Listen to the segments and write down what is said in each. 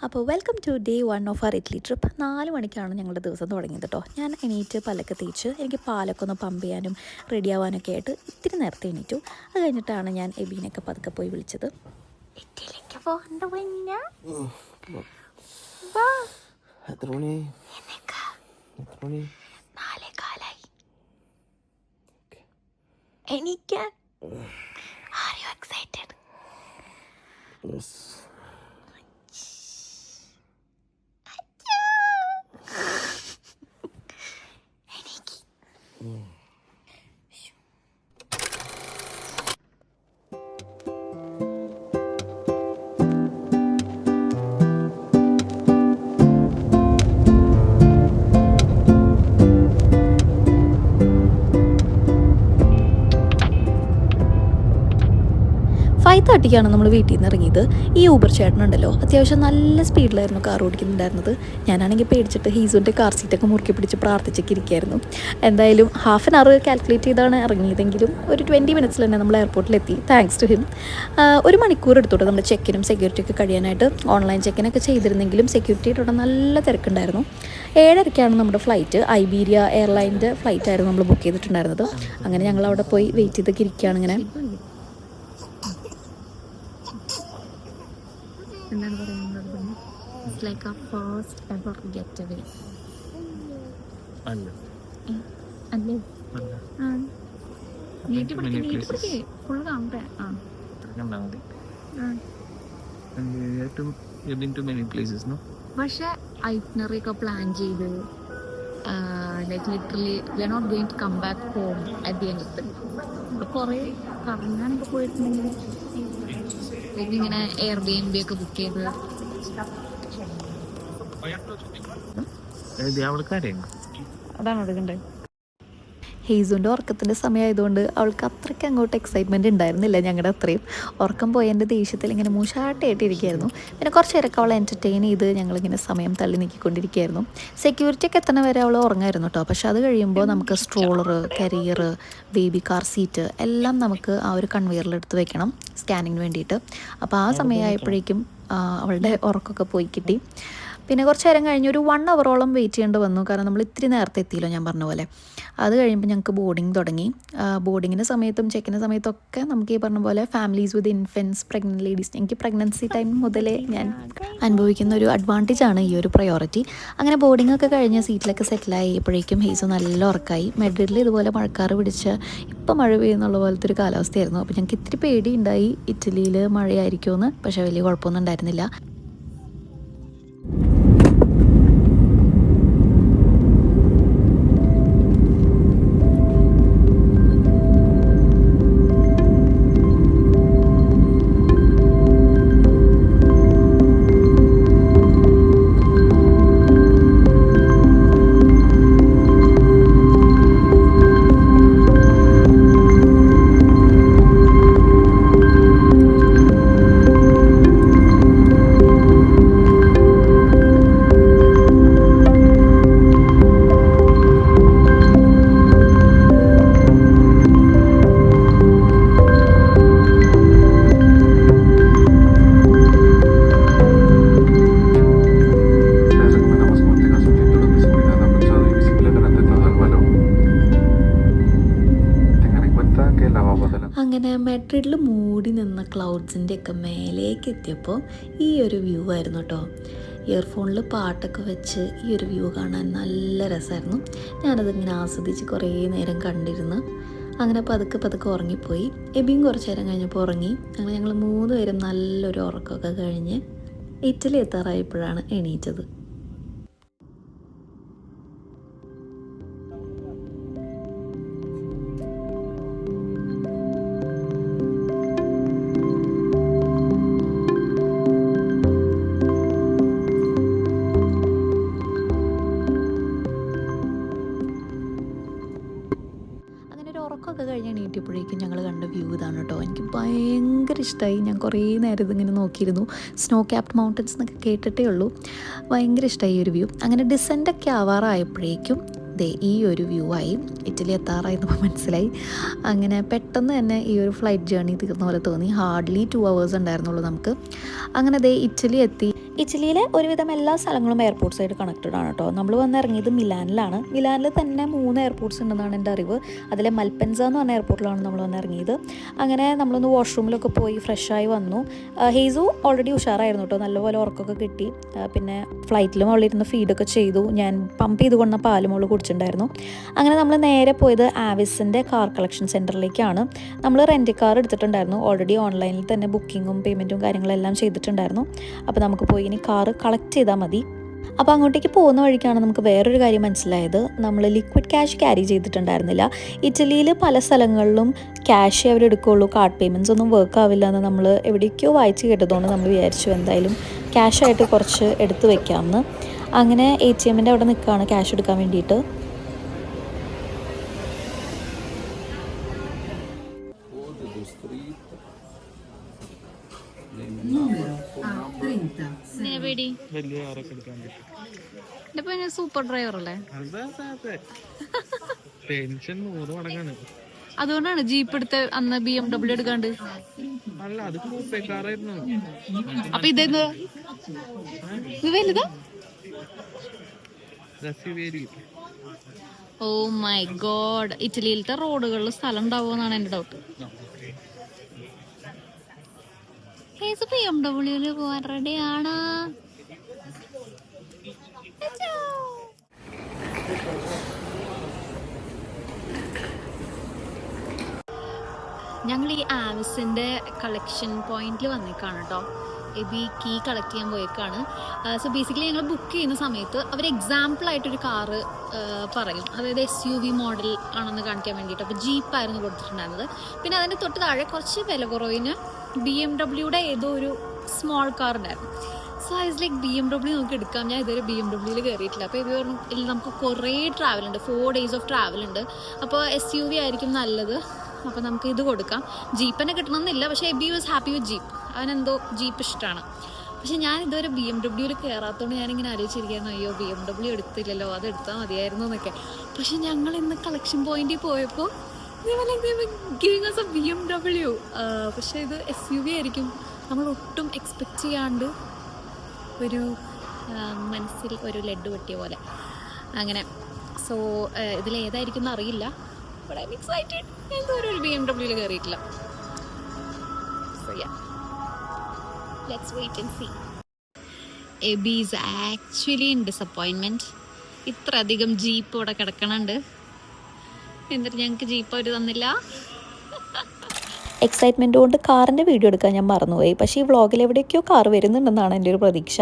അപ്പോൾ welcome to day 1 of our Italy trip. 4 മണിക്കാണ് ഞങ്ങളുടെ ദിവസം തുടങ്ങിയത് കേട്ടോ. ഞാൻ എണീറ്റ് പല്ലൊക്കെ തേച്ച് എനിക്ക് പാലൊക്കെ ഒന്ന് പമ്പ് ചെയ്യാനും റെഡി ആവാനൊക്കെ ആയിട്ട് ഇത്തിരി നേരത്തെ എണീറ്റു. അത് കഴിഞ്ഞിട്ടാണ് ഞാൻ എബീനൊക്കെ പതുക്കെ പോയി വിളിച്ചത്. ഇറ്റലിക്ക് പോകണ്ട എത്ര മണി? 4:15 എണീക്കാൻ. Are you excited? Yes. Five 30ക്കാണ് നമ്മൾ വീട്ടിൽ നിന്ന് ഇറങ്ങിയത്. ഈ ഊബർ ചേട്ടനുണ്ടല്ലോ അത്യാവശ്യം നല്ല സ്പീഡിലായിരുന്നു കാർ ഓടിക്കുന്നുണ്ടായിരുന്നത്. ഞാനാണെങ്കിൽ പേടിച്ചിട്ട് ഹീസുവിൻ്റെ കാർ സീറ്റൊക്കെ മുറുക്കി പിടിച്ച് പ്രാർത്ഥിച്ചൊക്കെ ഇരിക്കുകയായിരുന്നു. എന്തായാലും ഹാഫ് ആൻ അവർ കാൽക്കുലേറ്റ് ചെയ്താണ് ഇറങ്ങിയതെങ്കിലും ഒരു 20 മിനിറ്റ്സിൽ തന്നെ നമ്മൾ എയർപോർട്ടിലെത്തി. Thanks to him. 1 മണിക്കൂർ എടുത്തോട്ടെ നമ്മൾ ചെക്കിനും സെക്യൂരിറ്റിയൊക്കെ കഴിയാനായിട്ട്. ഓൺലൈൻ ചെക്കിനൊക്കെ ചെയ്തിരുന്നെങ്കിലും സെക്യൂരിറ്റിയുടെ നല്ല തിരക്കുണ്ടായിരുന്നു. 7:30ക്കാണ് നമ്മുടെ ഫ്ലൈറ്റ്. ഐബീരിയ എയർലൈൻ്റെ ഫ്ലൈറ്റായിരുന്നു നമ്മൾ ബുക്ക് ചെയ്തിട്ടുണ്ടായിരുന്നത്. അങ്ങനെ ഞങ്ങൾ അവിടെ പോയി വെയിറ്റ് ചെയ്തൊക്കെ ഇരിക്കുകയാണ്. ഇങ്ങനെ എന്താണ് പറയുന്നത്, it's like a first ever get away അല്ലേ? ഫുൾ കാണട്ടെ. പക്ഷെ ഐറ്റിനറി ഒക്കെ പ്ലാൻ ചെയ്ത് like literally we are not going to come back home at the end of the കുറേ കറങ്ങാനൊക്കെ പോയിട്ടുണ്ടെങ്കിൽ ഇങ്ങനെ എയർ ബി എൻ ബി ഒക്കെ ബുക്ക് ചെയ്ത് അതാണ് എടുക്കണ്ടേ. ഹെയ്സുൻ്റെ ഉറക്കത്തിൻ്റെ സമയമായതുകൊണ്ട് അവൾക്ക് അത്രയ്ക്ക് അങ്ങോട്ട് എക്സൈറ്റ്മെൻറ്റ് ഉണ്ടായിരുന്നില്ല. ഞങ്ങളുടെ അത്രയും ഉറക്കം പോയതിൻ്റെ ദേഷ്യത്തിൽ ഇങ്ങനെ മൂശാട്ടായിട്ടിരിക്കുകയായിരുന്നു. പിന്നെ കുറച്ച് നേരമൊക്കെ അവളെ എൻ്റർടൈൻ ചെയ്ത് ഞങ്ങളിങ്ങനെ സമയം തള്ളി നീക്കിക്കൊണ്ടിരിക്കുകയായിരുന്നു. സെക്യൂരിറ്റിയൊക്കെ എത്തണ വരെ അവൾ ഉറങ്ങായിരുന്നു കേട്ടോ. പക്ഷെ അത് കഴിയുമ്പോൾ നമുക്ക് stroller, career, baby car seat എല്ലാം നമുക്ക് ആ ഒരു കൺവെയറിലെടുത്ത് വെക്കണം സ്കാനിങ്ങിന് വേണ്ടിയിട്ട്. അപ്പോൾ ആ സമയമായപ്പോഴേക്കും അവളുടെ ഉറക്കമൊക്കെ പോയി കിട്ടി. പിന്നെ കുറച്ച് നേരം കഴിഞ്ഞ് ഒരു 1 അവറോളം വെയിറ്റ് ചെയ്യേണ്ടി വന്നു. കാരണം നമ്മൾ ഇത്തിരി നേരത്തെ എത്തിയല്ലോ ഞാൻ പറഞ്ഞ പോലെ. അത് കഴിയുമ്പോൾ ഞങ്ങൾക്ക് ബോർഡിങ് തുടങ്ങി. ബോർഡിങ്ങിൻ്റെ സമയത്തും ചെക്കിൻ്റെ സമയത്തൊക്കെ നമുക്ക് ഈ പറഞ്ഞ പോലെ families with infants, pregnant ladies, എനിക്ക് പ്രഗ്നൻസി ടൈം മുതലേ ഞാൻ അനുഭവിക്കുന്ന ഒരു അഡ്വാൻറ്റേജാണ് ഈ ഒരു പ്രയോറിറ്റി. അങ്ങനെ ബോർഡിംഗ് ഒക്കെ കഴിഞ്ഞ് സീറ്റിലൊക്കെ സെറ്റിലായി. എപ്പോഴേക്കും ഹെയ്സ് നല്ല ഉറക്കായി. മെഡ്രിഡിൽ ഇതുപോലെ മഴക്കാറ് പിടിച്ച് ഇപ്പം മഴ പെയ്യുന്നുള്ള പോലത്തെ ഒരു കാലാവസ്ഥയായിരുന്നു. അപ്പോൾ ഞങ്ങൾക്ക് ഇത്തിരി പേടി ഉണ്ടായി ഇറ്റലിയിൽ മഴയായിരിക്കുമെന്ന്. പക്ഷേ വലിയ കുഴപ്പമൊന്നും ഉണ്ടായിരുന്നില്ല. അങ്ങനെ മെഡ്രിഡിൽ മൂടി നിന്ന ക്ലൗഡ്സിൻ്റെ ഒക്കെ മേലേക്ക് എത്തിയപ്പോൾ ഈ ഒരു വ്യൂ ആയിരുന്നു കേട്ടോ. ഇയർഫോണിൽ പാട്ടൊക്കെ വെച്ച് ഈ ഒരു വ്യൂ കാണാൻ നല്ല രസമായിരുന്നു. ഞാനതിങ്ങനെ ആസ്വദിച്ച് കുറേ നേരം കണ്ടിരുന്നു. അങ്ങനെ പതുക്കെ ഉറങ്ങിപ്പോയി. എബിയും കുറച്ച് നേരം കഴിഞ്ഞപ്പോൾ ഉറങ്ങി. അങ്ങനെ ഞങ്ങൾ 3 പേരും നല്ലൊരു ഉറക്കമൊക്കെ കഴിഞ്ഞ് ഇറ്റലി എത്താറായപ്പോഴാണ് എണീറ്റത്. ഉറക്കമൊക്കെ കഴിഞ്ഞ് എണീറ്റപ്പോഴേക്കും ഞങ്ങൾ കണ്ട വ്യൂ ഇതാണ് കേട്ടോ. എനിക്ക് ഭയങ്കര ഇഷ്ടമായി. ഞാൻ കുറേ നേരം ഇതിങ്ങനെ നോക്കിയിരുന്നു. സ്നോ ക്യാപ്ഡ് മൗണ്ടൻസ് എന്നൊക്കെ കേട്ടിട്ടേ ഉള്ളൂ. ഭയങ്കര ഇഷ്ടമായി ഈ ഒരു വ്യൂ. അങ്ങനെ ഡിസെൻ്റൊക്കെ ആവാറായപ്പോഴേക്കും ദേ ഈ ഒരു വ്യൂ ആയി. ഇറ്റലി എത്താറായെന്ന് മനസ്സിലായി. അങ്ങനെ പെട്ടെന്ന് തന്നെ ഈ ഒരു ഫ്ലൈറ്റ് ജേർണി തീർന്ന പോലെ തോന്നി. ഹാർഡ്ലി 2 hours ഉണ്ടായിരുന്നുള്ളൂ നമുക്ക്. അങ്ങനെ ദേ ഇറ്റലി എത്തി. ഇറ്റലിയിലെ ഒരുവിധം എല്ലാ സ്ഥലങ്ങളും എയർപോർട്ട്സായിട്ട് കണക്റ്റഡ് ആണ് കേട്ടോ. നമ്മൾ വന്നിറങ്ങിയത് മിലാനിലാണ്. മിലാനിൽ തന്നെ 3 എയർപോർട്ട്സ് ഉണ്ടെന്നാണ് എൻ്റെ അറിവ്. അതിലെ മൽപ്പൻസ എന്ന് പറഞ്ഞ എയർപോർട്ടിലാണ് നമ്മൾ വന്നിറങ്ങിയത്. അങ്ങനെ നമ്മളൊന്ന് വാഷ്റൂമിലൊക്കെ പോയി ഫ്രഷായി വന്നു. ഹെയ്സു ഓൾറെഡി ഉഷാറായിരുന്നു കേട്ടോ, നല്ലപോലെ ഉറക്കമൊക്കെ കിട്ടി. പിന്നെ ഫ്ലൈറ്റിലും അവളിരുന്ന് ഫീഡൊക്കെ ചെയ്തു. ഞാൻ പമ്പ് ചെയ്ത് കൊണ്ട പാലും അവൾ കുടിച്ചിട്ടുണ്ടായിരുന്നു. അങ്ങനെ നമ്മൾ നേരെ പോയത് ആവിസിൻ്റെ കാർ കളക്ഷൻ സെൻറ്ററിലേക്കാണ്. നമ്മൾ റെൻറ്റ് കാർ എടുത്തിട്ടുണ്ടായിരുന്നു. ഓൾറെഡി ഓൺലൈനിൽ തന്നെ ബുക്കിങ്ങും പേയ്മെൻറ്റും കാര്യങ്ങളെല്ലാം ചെയ്തിട്ടുണ്ടായിരുന്നു. അപ്പോൾ നമുക്ക് പോയി ഇനി കാറ് കളക്ട് ചെയ്താൽ മതി. അപ്പോൾ അങ്ങോട്ടേക്ക് പോകുന്ന വഴിക്കാണ് നമുക്ക് വേറൊരു കാര്യം മനസ്സിലായത്. നമ്മൾ ലിക്വിഡ് ക്യാഷ് ക്യാരി ചെയ്തിട്ടുണ്ടായിരുന്നില്ല. ഇറ്റലിയിൽ പല സ്ഥലങ്ങളിലും ക്യാഷ് അവരെടുക്കുകയുള്ളൂ, കാർഡ് പേയ്മെൻറ്റ്സ് ഒന്നും വർക്ക് ആവില്ല എന്ന് നമ്മൾ എവിടേക്കോ വായിച്ച് കേട്ടതുകൊണ്ട് നമ്മൾ വിചാരിച്ചു എന്തായാലും ക്യാഷായിട്ട് കുറച്ച് എടുത്ത് വെക്കാമെന്ന്. അങ്ങനെ ATM അവിടെ നിൽക്കുകയാണ് ക്യാഷ് എടുക്കാൻ വേണ്ടിയിട്ട്. സൂപ്പർ ഡ്രൈവർ അല്ലേ, ടെൻഷൻ 100 മടങ്ങാണ്. അതുകൊണ്ടാണ് ജീപ്പ് എടുത്ത് അന്ന് BMW എടുക്കാണ്ട്. അല്ല, അത് കാറായിരുന്നു. അപ്പൊ ഇതെന്താ ഇത് വലുതാ? ഓ മൈ ഗോഡ്, ഇറ്റലിയിലത്തെ റോഡുകളിൽ സ്ഥലം ഉണ്ടാവുമെന്നാണ് എന്റെ ഡൗട്ട്. BMW പോവാൻ റെഡിയാണ്. ഞങ്ങൾ ഈ ആവിസിൻ്റെ കളക്ഷൻ പോയിന്റിൽ വന്നേക്കാണ് കേട്ടോ. എബി കീ കളക്ട് ചെയ്യാൻ പോയേക്കാണ്. സോ ബേസിക്കലി ഞങ്ങൾ ബുക്ക് ചെയ്യുന്ന സമയത്ത് അവർ എക്സാമ്പിളായിട്ടൊരു കാറ് പറയും, അതായത് SUV മോഡൽ ആണെന്ന് കാണിക്കാൻ വേണ്ടിയിട്ട്. അപ്പോൾ ജീപ്പായിരുന്നു കൊടുത്തിട്ടുണ്ടായിരുന്നത്. പിന്നെ അതിൻ്റെ തൊട്ട് താഴെ കുറച്ച് വില കുറവിന് BMW ഏതോ ഒരു സ്മോൾ കാർ ഉണ്ടായിരുന്നു. So I was like BMW നമുക്ക് എടുക്കാം. ഞാൻ ഇതുവരെ BMW കയറിയിട്ടില്ല. അപ്പോൾ ഇത് പറഞ്ഞു ഇല്ല, നമുക്ക് കുറേ ട്രാവലുണ്ട്, 4 days ഓഫ് ട്രാവലുണ്ട്, അപ്പോൾ SUV ആയിരിക്കും നല്ലത്, അപ്പോൾ നമുക്ക് ഇത് കൊടുക്കാം. ജീപ്പിനെ കിട്ടണമെന്നില്ല, പക്ഷേ Abi was happy with jeep. അവനെന്തോ ജീപ്പ് ഇഷ്ടമാണ്. പക്ഷെ ഞാൻ ഇതുവരെ BMW കയറാത്തതുകൊണ്ട് ഞാനിങ്ങനെ ആലോചിച്ചിരിക്കുന്നു, അയ്യോ BMW എടുത്തില്ലല്ലോ, അത് എടുത്താൽ മതിയായിരുന്നു എന്നൊക്കെ. പക്ഷെ ഞങ്ങൾ ഇന്ന് കളക്ഷൻ പോയിന്റിൽ പോയപ്പോൾ ഗിവിങ് us a BMW. പക്ഷേ ഇത് SUV ആയിരിക്കും. നമ്മൾ ഒട്ടും എക്സ്പെക്റ്റ് ചെയ്യാണ്ട് ഒരു മനസ്സിൽ ഒരു ലഡ്ഡു പൊട്ടിയ പോലെ അങ്ങനെ. സോ ഇതിലേതായിരിക്കും എന്ന് അറിയില്ല, ബട്ട് ഐ എം എക്സൈറ്റഡ്. ഞാൻ ഇതുവരെ ഒരു BMW കയറിയിട്ടില്ല. So yeah, let's wait and see. AB is actually in disappointment. ഇത്ര അധികം ജീപ്പ് ഇവിടെ കിടക്കണുണ്ട്, എന്നിട്ട് ഞങ്ങൾക്ക് ജീപ്പ് അവർ തന്നില്ല. എക്സൈറ്റ്മെൻറ്റ് കൊണ്ട് കാറിൻ്റെ വീഡിയോ എടുക്കാൻ ഞാൻ മറന്നുപോയി. പക്ഷേ ഈ വ്ളോഗിൽ എവിടേക്കോ കാർ വരുന്നുണ്ടെന്നാണ് എൻ്റെ ഒരു പ്രതീക്ഷ.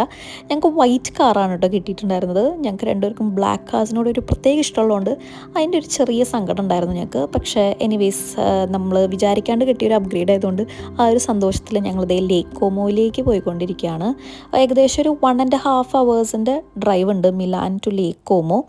ഞങ്ങൾക്ക് വൈറ്റ് കാറാണ് കേട്ടോ കിട്ടിയിട്ടുണ്ടായിരുന്നത്. ഞങ്ങൾക്ക് രണ്ടുപേർക്കും ബ്ലാക്ക് കാർസിനോട് ഒരു പ്രത്യേക ഇഷ്ടമുള്ളതുകൊണ്ട് അതിൻ്റെ ഒരു ചെറിയ സങ്കടം ഉണ്ടായിരുന്നു ഞങ്ങൾക്ക്. പക്ഷേ എനിവേസ് നമ്മൾ വിചാരിക്കാണ്ട് കിട്ടിയൊരു അപ്ഗ്രേഡ് ആയതുകൊണ്ട് ആ ഒരു സന്തോഷത്തിൽ ഞങ്ങളിതേ ലേക്ക് കോമോയിലേക്ക് പോയിക്കൊണ്ടിരിക്കുകയാണ്. ഏകദേശം ഒരു 1.5 hours ഡ്രൈവ് ഉണ്ട് മിലാൻ ടു ലേക്ക് കോമോ.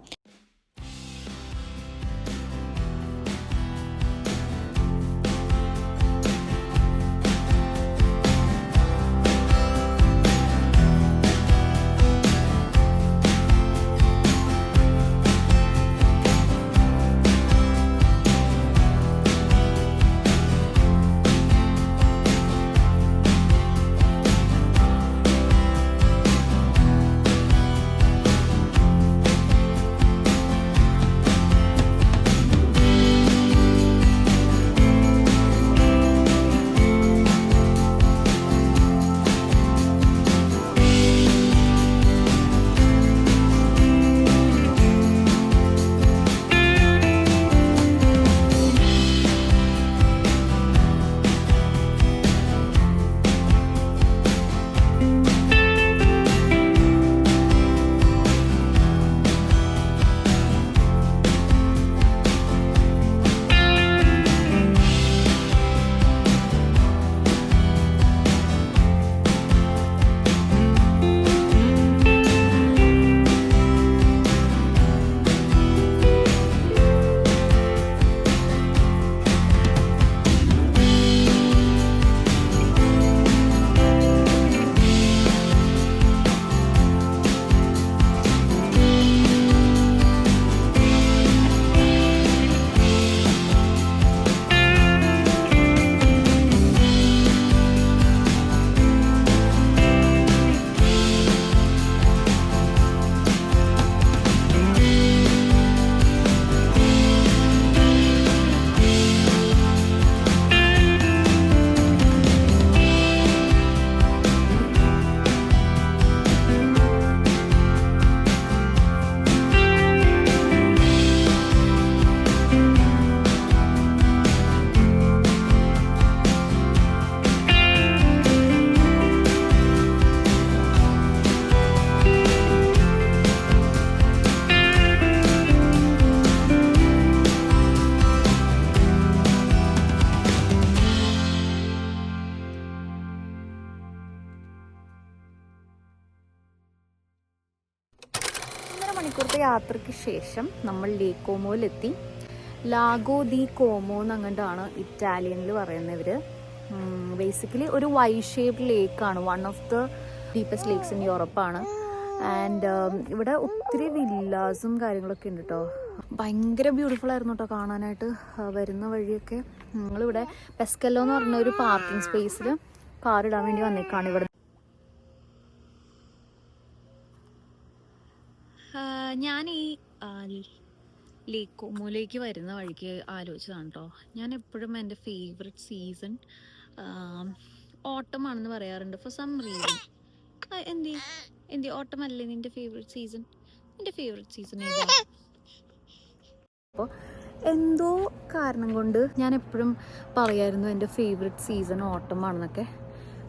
ദിവസത്തെ യാത്രയ്ക്ക് ശേഷം നമ്മൾ ലേക്ക് കോമോയിലെത്തി. ലാഗോ ദി കോമോ എന്നങ്ങോട്ടാണ് ഇറ്റാലിയനിൽ പറയുന്നവർ. ബേസിക്കലി ഒരു വൈ ഷേപ്ഡ് ലേക്കാണ്. One of the deepest lakes in യൂറോപ്പാണ്. ആൻഡ് ഇവിടെ ഒത്തിരി വില്ലാസും കാര്യങ്ങളൊക്കെ ഉണ്ട് കേട്ടോ. ഭയങ്കര ബ്യൂട്ടിഫുൾ ആയിരുന്നു കേട്ടോ കാണാനായിട്ട്. വരുന്ന വഴിയൊക്കെ ഞങ്ങളിവിടെ പെസ്കല്ലോ എന്ന് പറഞ്ഞ ഒരു പാർക്കിംഗ് സ്പേസിൽ കാറിടാൻ വേണ്ടി വന്നേക്കാണ്. ഇവിടെ ഞാൻ ഈ ലേക്ക് കോമോയിലേക്ക് വരുന്ന വഴിക്ക് ആലോചിച്ചതാണ് കേട്ടോ. ഞാൻ എപ്പോഴും എൻ്റെ ഫേവററ്റ് സീസൺ ഓട്ടം ആണെന്ന് പറയാറുണ്ട് ഫോർ സം റീസൺ. എന്തി ഓട്ടം അല്ലേ നിൻ്റെ ഫേവററ്റ് സീസൺ? നിൻ്റെ ഫേവററ്റ് സീസൺ ഏതാണ്? അപ്പോൾ എന്തോ കാരണം കൊണ്ട് ഞാൻ എപ്പോഴും പറയായിരുന്നു എൻ്റെ ഫേവററ്റ് സീസൺ ഓട്ടം ആണെന്നൊക്കെ.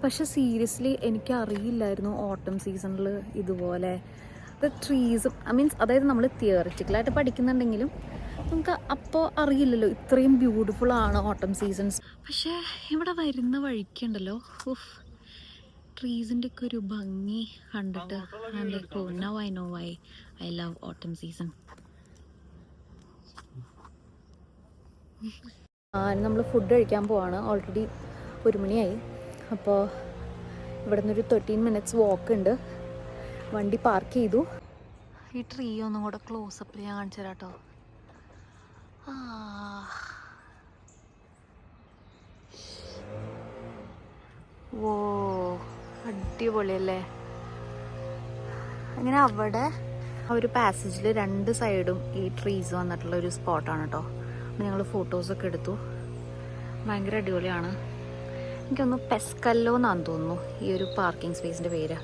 പക്ഷെ സീരിയസ്ലി എനിക്ക് അറിയില്ലായിരുന്നു ഓട്ടം സീസണിൽ ഇതുപോലെ ട്രീസും അതായത് നമ്മൾ തിയറിറ്റിക്കലായിട്ട് പഠിക്കുന്നുണ്ടെങ്കിലും നമുക്ക് അപ്പോൾ അറിയില്ലല്ലോ ഇത്രയും ബ്യൂട്ടിഫുൾ ആണ് ഓട്ടം സീസൺസ്. പക്ഷേ ഇവിടെ വരുന്ന വഴിക്കുണ്ടല്ലോ, ട്രീസിൻ്റെ ഒക്കെ ഒരു ഭംഗി കണ്ടിട്ട് now I know why I love autumn season. നമ്മൾ ഫുഡ് കഴിക്കാൻ പോവാണ്. ഓൾറെഡി 1 മണിയായി. അപ്പോൾ ഇവിടെ നിന്നൊരു 13 minutes വാക്ക് ഉണ്ട്. വണ്ടി പാർക്ക് ചെയ്തു. ഈ ട്രീ ഒന്നും കൂടെ ക്ലോസപ്പിൽ ഞാൻ കാണിച്ചു തരാം കേട്ടോ. ഓ അടിപൊളിയല്ലേ. അങ്ങനെ അവിടെ ആ ഒരു പാസേജിൽ 2 സൈഡും ഈ ട്രീസ് വന്നിട്ടുള്ള ഒരു സ്പോട്ടാണ് കേട്ടോ. ഞങ്ങൾ ഫോട്ടോസൊക്കെ എടുത്തു. ഭയങ്കര അടിപൊളിയാണ്. എനിക്കൊന്ന് പെസ്കല്ലോ എന്നാന്ന് തോന്നുന്നു ഈ ഒരു പാർക്കിംഗ് സ്പേസിൻ്റെ പേര്.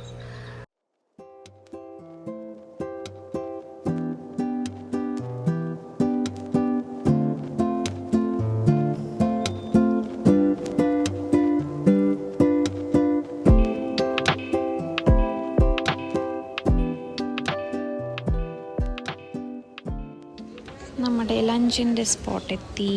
നമ്മുടെ ലഞ്ചിൻ്റെ സ്പോട്ട് എത്തി.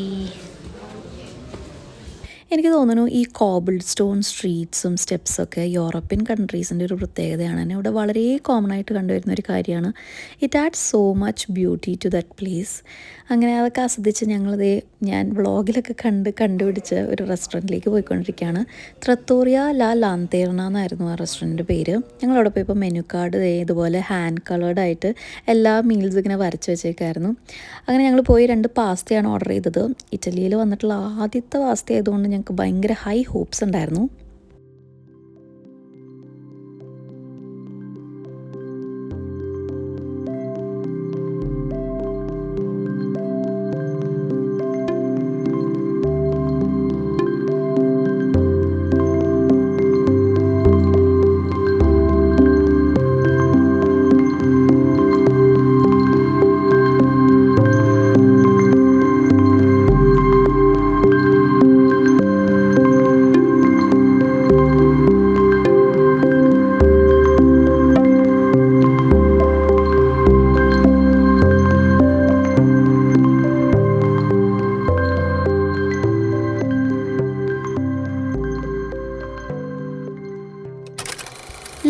എനിക്ക് തോന്നുന്നു ഈ കോബിൾ സ്റ്റോൺ സ്ട്രീറ്റ്സും സ്റ്റെപ്സൊക്കെ യൂറോപ്യൻ കൺട്രീസിൻ്റെ ഒരു പ്രത്യേകതയാണ്. തന്നെ ഇവിടെ വളരെ കോമൺ ആയിട്ട് കണ്ടുവരുന്ന ഒരു കാര്യമാണ്. It add so much beauty to that place. അങ്ങനെ അതൊക്കെ ആസ്വദിച്ച് ഞാൻ വ്ളോഗിലൊക്കെ കണ്ടുപിടിച്ച് ഒരു റെസ്റ്റോറൻറ്റിലേക്ക് പോയിക്കൊണ്ടിരിക്കുകയാണ്. ത്രത്തോറിയ ലാ ലാന്തേർണ എന്നായിരുന്നു ആ റെസ്റ്റോറൻറ്റിൻ്റെ പേര്. ഞങ്ങളവിടെ പോയപ്പോൾ മെനു കാർഡ് ഇതുപോലെ ഹാൻഡ് കളേർഡായിട്ട് എല്ലാ മീൽസും ഇങ്ങനെ വരച്ച് വെച്ചേക്കായിരുന്നു. അങ്ങനെ ഞങ്ങൾ പോയി 2 പാസ്തയാണ് ഓർഡർ ചെയ്തത്. ഇറ്റലിയിൽ വന്നിട്ടുള്ള ആദ്യത്തെ പാസ്ത ആയതുകൊണ്ട് ഞങ്ങൾക്ക് ഭയങ്കര ഹൈ ഹോപ്സ് ഉണ്ടായിരുന്നു.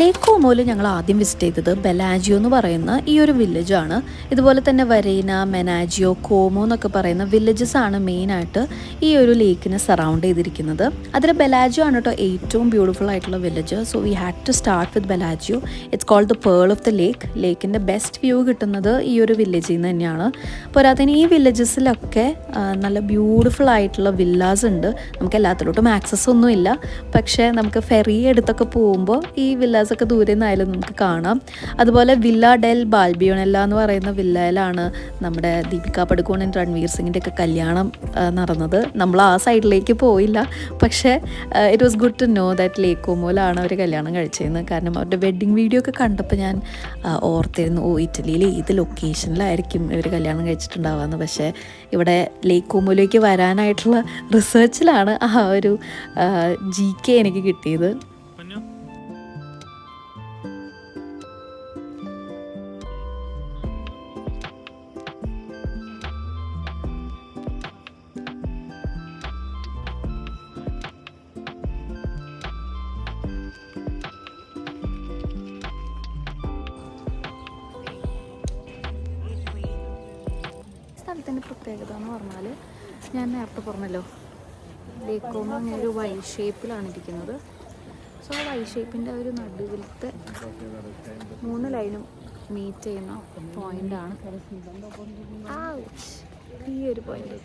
ലേക്ക് കോമോയിൽ ഞങ്ങൾ ആദ്യം വിസിറ്റ് ചെയ്തത് ബെലാജിയോ എന്ന് പറയുന്ന ഈ ഒരു വില്ലേജാണ്. ഇതുപോലെ തന്നെ വരേന, മെനാജിയോ, കോമോ എന്നൊക്കെ പറയുന്ന വില്ലേജസ് ആണ് മെയിനായിട്ട് ഈ ഒരു ലേക്കിനെ സറൗണ്ട് ചെയ്തിരിക്കുന്നത്. അതിൽ ബെലാജിയോ ആണ് കേട്ടോ ഏറ്റവും ബ്യൂട്ടിഫുൾ ആയിട്ടുള്ള village. So we had to start with Bellagio. It's called the pearl of the lake. ലേക്കിൻ്റെ ബെസ്റ്റ് വ്യൂ കിട്ടുന്നത് ഈ ഒരു വില്ലേജിൽ നിന്ന് തന്നെയാണ്. പോരാത്തതിന് ഈ വില്ലേജസിലൊക്കെ നല്ല ബ്യൂട്ടിഫുൾ ആയിട്ടുള്ള വില്ലാസ് ഉണ്ട്. നമുക്ക് എല്ലാത്തിലോട്ടും ആക്സസ് ഒന്നും ഇല്ല. പക്ഷേ നമുക്ക് ഫെറി എടുത്തൊക്കെ പോകുമ്പോൾ ഈ വില്ലാസൊക്കെ ദൂരെ നിന്നായാലും നമുക്ക് കാണാം. അതുപോലെ വില്ല ഡെൽ ബാൽബിയോണെല്ല എന്ന് പറയുന്ന വില്ലയിലാണ് നമ്മുടെ ദീപിക പടുക്കോണും രൺവീർ സിംഗിൻ്റെ ഒക്കെ കല്യാണം നടന്നത്. നമ്മൾ ആ സൈഡിലേക്ക് പോയില്ല. പക്ഷേ it was good to know that lake കോമോയിലാണ് അവർ കല്യാണം കഴിച്ചതെന്ന്. കാരണം അവരുടെ വെഡ്ഡിങ് വീഡിയോ ഒക്കെ കണ്ടപ്പോൾ ഞാൻ ഓർത്തിരുന്നു, ഇറ്റലിയിൽ ഏത് ലൊക്കേഷനിലായിരിക്കും ഇവർ കല്യാണം കഴിച്ചിട്ടുണ്ടാവുകയെന്ന്. പക്ഷേ ഇവിടെ ലേക്ക് കോമോയിലേക്ക് വരാനായിട്ടുള്ള റിസർച്ചിലാണ് ആ ഒരു GK എനിക്ക് കിട്ടിയത്. പ്രത്യേകത എന്ന് പറഞ്ഞാൽ ഞാൻ നേരത്തെ പറഞ്ഞല്ലോ ലേക്കോന്ന് പറഞ്ഞൊരു വൈ ഷേപ്പിലാണ് ഇരിക്കുന്നത്. സോ ആ വൈ ഷേപ്പിൻ്റെ ഒരു നടുവിലത്തെ 3 ലൈനും മീറ്റ് ചെയ്യുന്ന പോയിൻ്റാണ് ഈ ഒരു പോയിന്റ്.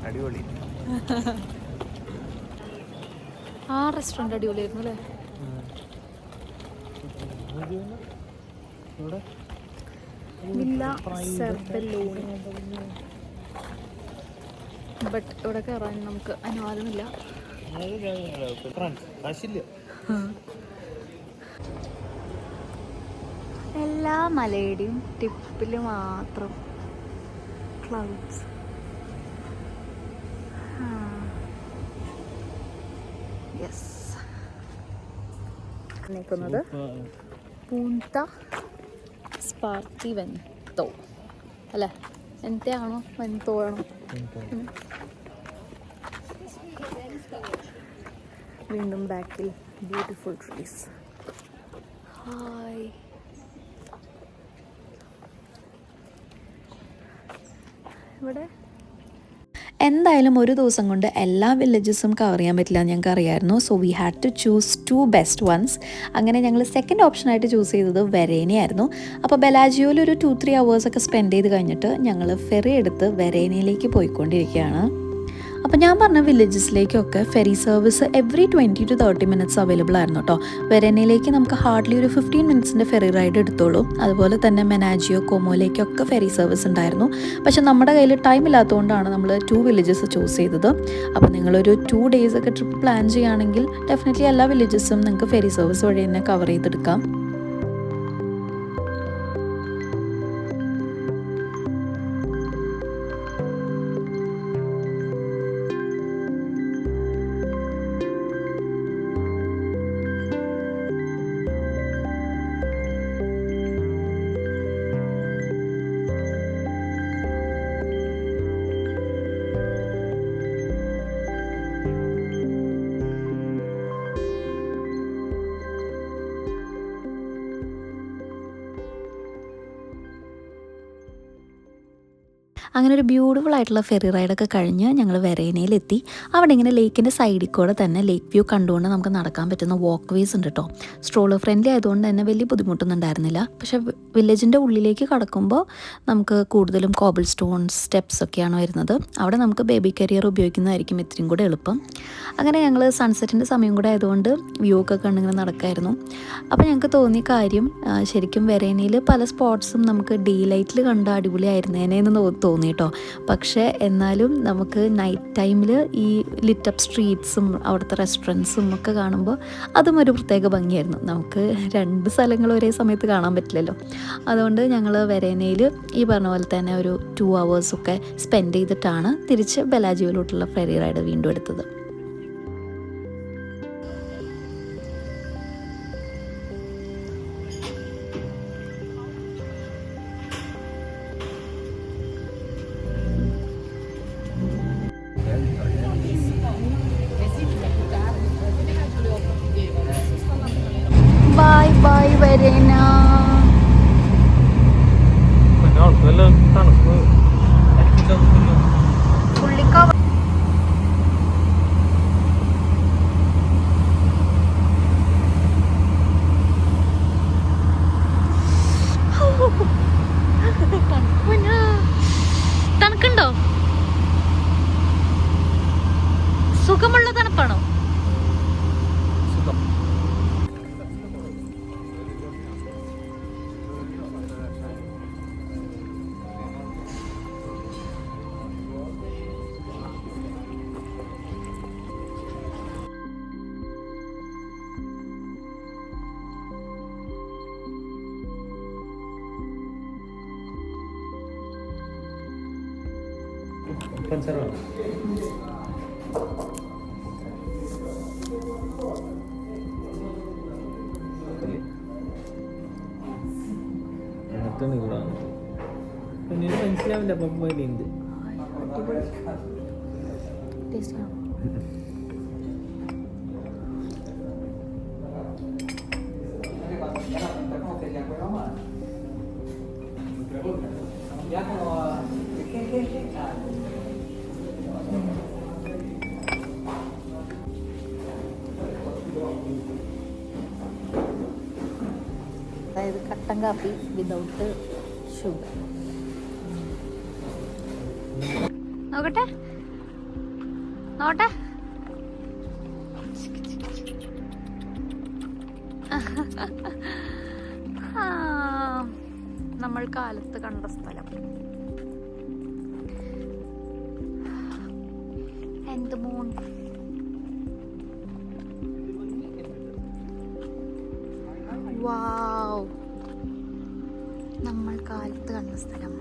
അടിപൊളി. ആ റെസ്റ്റോറൻറ്റ് അടിപൊളിയായിരുന്നു അല്ലേ? വില്ല സെർബലോണി. ബട്ട് ഇവിടെ കയറാൻ നമുക്ക് അനുവാദമില്ല. എല്ലാ മലയുടെയും ടിപ്പിൽ മാത്രം ക്ലൗഡ്സ്. യെസ്, നിൽക്കുന്നത് പൂന്ത സ്പാർട്ടി വെൻതോ അല്ലേ? വെൻതയാണോ വെൻതോ ആണോ? വീണ്ടും ബാക്കിൽ ബ്യൂട്ടിഫുൾ ട്രീസ്. ഹായ്, ഇവിടെ എന്തായാലും ഒരു ദിവസം കൊണ്ട് എല്ലാ വില്ലേജസും കവർ ചെയ്യാൻ പറ്റില്ല എന്ന് ഞങ്ങൾക്ക് അറിയാമായിരുന്നു. So we had to choose 2 best ones. അങ്ങനെ ഞങ്ങൾ സെക്കൻഡ് ഓപ്ഷനായിട്ട് ചൂസ് ചെയ്തത് വെരേനയായിരുന്നു. അപ്പോൾ ബെലാജിയോയിൽ ഒരു 2-3 hours സ്പെൻഡ് ചെയ്ത് കഴിഞ്ഞിട്ട് ഞങ്ങൾ ഫെറി എടുത്ത് വെരേനയിലേക്ക് പോയിക്കൊണ്ടിരിക്കുകയാണ്. അപ്പോൾ ഞാൻ പറഞ്ഞ വില്ലേജസിലേക്കൊക്കെ ferry service every 20 to 30 minutes available ആയിരുന്നു കേട്ടോ. വെരേനയിലേക്ക് നമുക്ക് ഹാർഡ്ലി ഒരു 15 minutes ഫെറി റൈഡ് എടുത്തോളൂ. അതുപോലെ തന്നെ മെനാജിയോ കൊമോയിലേക്കൊക്കെ ഫെറി സർവീസ് ഉണ്ടായിരുന്നു. പക്ഷെ നമ്മുടെ കയ്യിൽ ടൈം ഇല്ലാത്തതുകൊണ്ടാണ് നമ്മൾ 2 വില്ലേജസ് ചൂസ് ചെയ്തത്. അപ്പോൾ നിങ്ങളൊരു 2 days ട്രിപ്പ് പ്ലാൻ ചെയ്യുകയാണെങ്കിൽ ഡെഫിനറ്റ്ലി എല്ലാ വില്ലേജസും നിങ്ങൾക്ക് ഫെറി സർവീസ് വഴി തന്നെ കവർ ചെയ്തെടുക്കാം. അങ്ങനെ ഒരു ബ്യൂട്ടിഫുൾ ആയിട്ടുള്ള ഫെറി റൈഡൊക്കെ കഴിഞ്ഞ് ഞങ്ങൾ വെരേനയിലെത്തി. അവിടെ ഇങ്ങനെ ലേക്കിൻ്റെ സൈഡിൽ കൂടെ തന്നെ ലേക്ക് വ്യൂ കണ്ടുകൊണ്ട് നമുക്ക് നടക്കാൻ പറ്റുന്ന വാക്ക് വേസ് ഉണ്ട് കേട്ടോ. സ്ട്രോളർ ഫ്രണ്ട്ലി ആയതുകൊണ്ട് തന്നെ വലിയ ബുദ്ധിമുട്ടൊന്നും ഉണ്ടായിരുന്നില്ല. പക്ഷേ വില്ലേജിൻ്റെ ഉള്ളിലേക്ക് കടക്കുമ്പോൾ നമുക്ക് കൂടുതലും കോബിൾ സ്റ്റോൺസ് സ്റ്റെപ്സ് ഒക്കെയാണ് വരുന്നത്. അവിടെ നമുക്ക് ബേബി കരിയർ ഉപയോഗിക്കുന്നതായിരിക്കും ഇത്രയും കൂടെ എളുപ്പം. അങ്ങനെ ഞങ്ങൾ സൺസെറ്റിൻ്റെ സമയം കൂടെ ആയതുകൊണ്ട് വ്യൂ ഒക്കെ കണ്ടിങ്ങനെ നടക്കായിരുന്നു. അപ്പോൾ ഞങ്ങൾക്ക് തോന്നിയ കാര്യം ശരിക്കും വെരേനയിൽ പല സ്പോട്ട്സും നമുക്ക് ഡേ ലൈറ്റിൽ കണ്ട അടിപൊളിയായിരുന്നേനെന്ന് തോന്നി കേട്ടോ. പക്ഷേ എന്നാലും നമുക്ക് നൈറ്റ് ടൈമിൽ ഈ ലിറ്റപ്പ് സ്ട്രീറ്റ്സും അവിടുത്തെ റെസ്റ്റോറൻറ്റ്സും ഒക്കെ കാണുമ്പോൾ അതും ഒരു പ്രത്യേക ഭംഗിയായിരുന്നു. നമുക്ക് 2 സ്ഥലങ്ങൾ ഒരേ സമയത്ത് കാണാൻ പറ്റില്ലല്ലോ. അതുകൊണ്ട് ഞങ്ങൾ വെരേനയിൽ ഈ പറഞ്ഞ പോലെ തന്നെ ഒരു 2 hours സ്പെൻഡ് ചെയ്തിട്ടാണ് തിരിച്ച് ബെലാജിയോയിലോട്ടുള്ള ഫെറി റൈഡ് വീണ്ടും എടുത്തത്. വരേന പിന്നെ അവൾക്ക് വല്ല തണുപ്പ് പുള്ളിക്കോ തണുക്കുണ്ടോ? സുഖമുള്ള തണുപ്പാണോ? മനസ്സിലാവില്ല പപ്പയിലുണ്ട്. അതായത് കട്ടൻ കാപ്പി വിതൗട്ട് ഷുഗർ. നോക്കട്ടെ നോട്ടെ. നമ്മൾ കാലത്ത് കണ്ട സ്ഥലം എന്ത് മൂൺ. വാവ്, നമ്മൾ കാലത്ത് കണ്ട സ്ഥലം.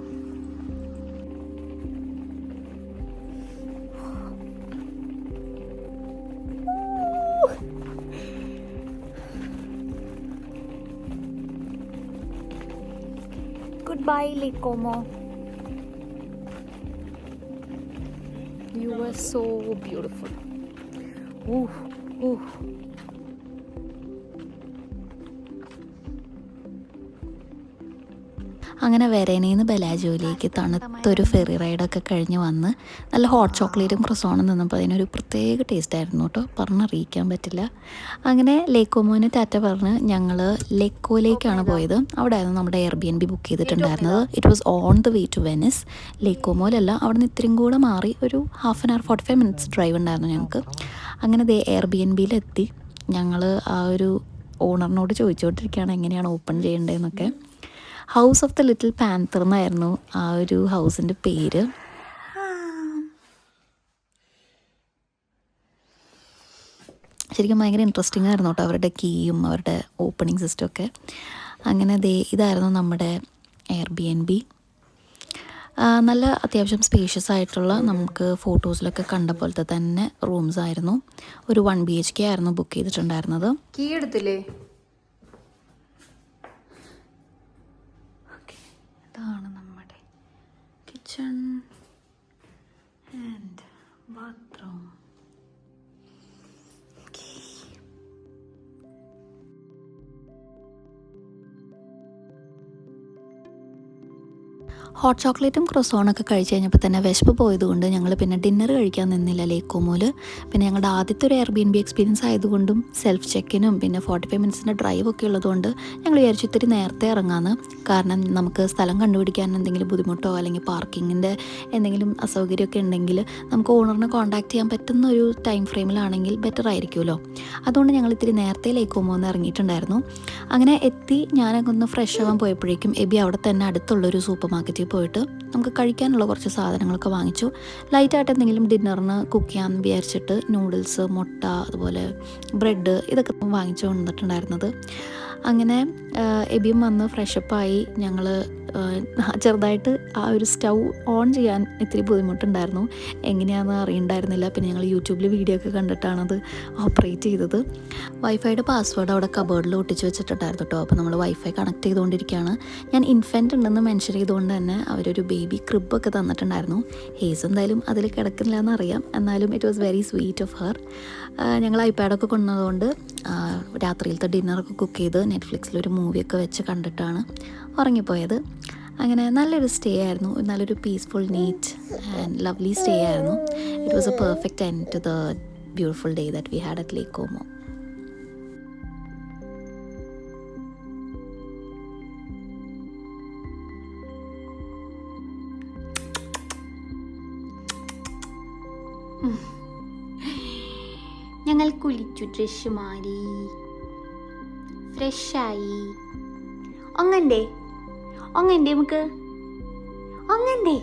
Goodbye, Lake Como. You were so beautiful. Ooh, ooh. അങ്ങനെ വെരേനയിന്ന് ബെലാജോയിലേക്ക് തണുത്തൊരു ഫെറി റൈഡൊക്കെ കഴിഞ്ഞ് വന്ന് നല്ല ഹോട്ട് ചോക്ലേറ്റും ക്രൊസോണും നിന്നപ്പോൾ അതിനൊരു പ്രത്യേക ടേസ്റ്റ് ആയിരുന്നു കേട്ടോ, പറഞ്ഞറിയിക്കാൻ പറ്റില്ല. അങ്ങനെ ലേക്കോമോന് ടാറ്റ പറഞ്ഞ് ഞങ്ങൾ ലെക്കോയിലേക്കാണ് പോയത്. അവിടെ ആയിരുന്നു നമ്മുടെ എയർബിഎൻബി ബുക്ക് ചെയ്തിട്ടുണ്ടായിരുന്നത്. It was on the way to Venice. ലേക്കോമോയിലല്ല, അവിടെ നിന്ന് ഇത്രയും കൂടെ മാറി ഒരു 1/2 hour 45 minutes ഡ്രൈവ് ഉണ്ടായിരുന്നു ഞങ്ങൾക്ക്. അങ്ങനെ എയർബിഎൻബിയിലെത്തി. ഞങ്ങൾ ആ ഒരു ഓണറിനോട് ചോദിച്ചുകൊണ്ടിരിക്കുകയാണ് എങ്ങനെയാണ് ഓപ്പൺ ചെയ്യേണ്ടതെന്നൊക്കെ. House of the little panther എന്നായിരുന്നു ആ ഒരു ഹൗസിൻ്റെ പേര്. ശരിക്കും ഭയങ്കര ഇൻട്രസ്റ്റിംഗ് ആയിരുന്നു കേട്ടോ അവരുടെ കീയും അവരുടെ ഓപ്പണിംഗ് സിസ്റ്റം ഒക്കെ. അങ്ങനെ ഇതായിരുന്നു നമ്മുടെ എയർബിഎൻബി. നല്ല അത്യാവശ്യം സ്പേഷ്യസ് ആയിട്ടുള്ള, നമുക്ക് ഫോട്ടോസിലൊക്കെ കണ്ട പോലത്തെ തന്നെ റൂംസ് ആയിരുന്നു. ഒരു 1 BHK ആയിരുന്നു ബുക്ക് ചെയ്തിട്ടുണ്ടായിരുന്നത്. കീ എടുത്തില്ലേ? ഇതാണ് നമ്മുടെ കിച്ചൺ ആൻഡ് ബാത്റൂം. ഹോട്ട് ചോക്ലേറ്റും ക്രൊസോണൊക്കെ കഴിച്ച് കഴിഞ്ഞപ്പോൾ തന്നെ വിശപ്പ് പോയതുകൊണ്ട് ഞങ്ങൾ പിന്നെ ഡിന്നർ കഴിക്കാൻ നിന്നില്ല ലേക്കോമോൽ. പിന്നെ ഞങ്ങളുടെ ആദ്യത്തെ ഒരു എയർബിഎൻബി എക്സ്പീരിയൻസ് ആയതുകൊണ്ടും സെൽഫ് ചെക്കിനും പിന്നെ 45 minutes ഡ്രൈവൊക്കെ ഉള്ളതുകൊണ്ട് ഞങ്ങൾ വിചാരിച്ചു ഇത്തിരി നേരത്തെ ഇറങ്ങാമെന്ന്. കാരണം നമുക്ക് സ്ഥലം കണ്ടുപിടിക്കാൻ എന്തെങ്കിലും ബുദ്ധിമുട്ടോ അല്ലെങ്കിൽ പാർക്കിങ്ങിൻ്റെ എന്തെങ്കിലും അസൗകര്യമൊക്കെ ഉണ്ടെങ്കിൽ നമുക്ക് ഓണറിനെ കോൺടാക്ട് ചെയ്യാൻ പറ്റുന്ന ഒരു ടൈം ഫ്രെയിമിലാണെങ്കിൽ ബെറ്റർ ആയിരിക്കുമല്ലോ. അതുകൊണ്ട് ഞങ്ങൾ ഇത്തിരി നേരത്തെ ലേക്കോമോന്ന് ഇറങ്ങിയിട്ടുണ്ടായിരുന്നു. അങ്ങനെ എത്തി ഞാനൊക്കെ ഒന്ന് ഫ്രഷ് ആവാൻ പോയപ്പോഴേക്കും എബി അവിടെ തന്നെ അടുത്തുള്ളൊരു സൂപ്പർ മാർക്കറ്റിൽ പോയിട്ട് നമുക്ക് കഴിക്കാനുള്ള കുറച്ച് സാധനങ്ങളൊക്കെ വാങ്ങിച്ചു. ലൈറ്റായിട്ട് എന്തെങ്കിലും ഡിന്നറിന് കുക്ക് ചെയ്യാമെന്ന് വിചാരിച്ചിട്ട് നൂഡിൽസ്, മുട്ട, അതുപോലെ ബ്രെഡ് ഇതൊക്കെ വാങ്ങിച്ചു കൊണ്ടിട്ടുണ്ടായിരുന്നത്. അങ്ങനെ എബിയും വന്ന് ഫ്രഷപ്പായി. ഞങ്ങൾ ചെറുതായിട്ട് ആ ഒരു സ്റ്റൗ ഓൺ ചെയ്യാൻ ഇത്തിരി ബുദ്ധിമുട്ടുണ്ടായിരുന്നു, എങ്ങനെയാണെന്ന് അറിയണ്ടായിരുന്നില്ല. പിന്നെ ഞങ്ങൾ യൂട്യൂബിൽ വീഡിയോ ഒക്കെ കണ്ടിട്ടാണത് ഓപ്പറേറ്റ് ചെയ്തത്. വൈഫൈയുടെ പാസ്വേഡ് അവിടെ കബേർഡിൽ ഒട്ടിച്ച് വെച്ചിട്ടുണ്ടായിരുന്നു കേട്ടോ. അപ്പോൾ നമ്മൾ വൈഫൈ കണക്ട് ചെയ്തുകൊണ്ടിരിക്കുകയാണ്. ഞാൻ ഇൻഫൻറ്റ് ഉണ്ടെന്ന് മെൻഷൻ ചെയ്തുകൊണ്ട് തന്നെ അവരൊരു ബേബി ക്രിബൊക്കെ തന്നിട്ടുണ്ടായിരുന്നു. ഹേസ് എന്തായാലും അതിൽ കിടക്കില്ല എന്നറിയാം, എന്നാലും it was very sweet of her. ഞങ്ങൾ ഐപാഡൊക്കെ കൊണ്ടുവന്നതുകൊണ്ട് രാത്രിയിലത്തെ ഡിന്നറൊക്കെ കുക്ക് ചെയ്ത് നെറ്റ്ഫ്ലിക്സിലൊരു മൂവിയൊക്കെ വെച്ച് കണ്ടിട്ടാണ് ഉറങ്ങിപ്പോയത്. അങ്ങനെ നല്ലൊരു സ്റ്റേ ആയിരുന്നു, നല്ലൊരു peaceful neat and lovely stay ആയിരുന്നു. It was a perfect end to the beautiful day that we had at lake Como. ഞങ്ങൾ കുളിച്ചു, ഡ്രസ് മാറി, ഫ്രഷായി. ഒങ്ങണ്ടേ നമുക്ക് ഒങ്ങണ്ടേ?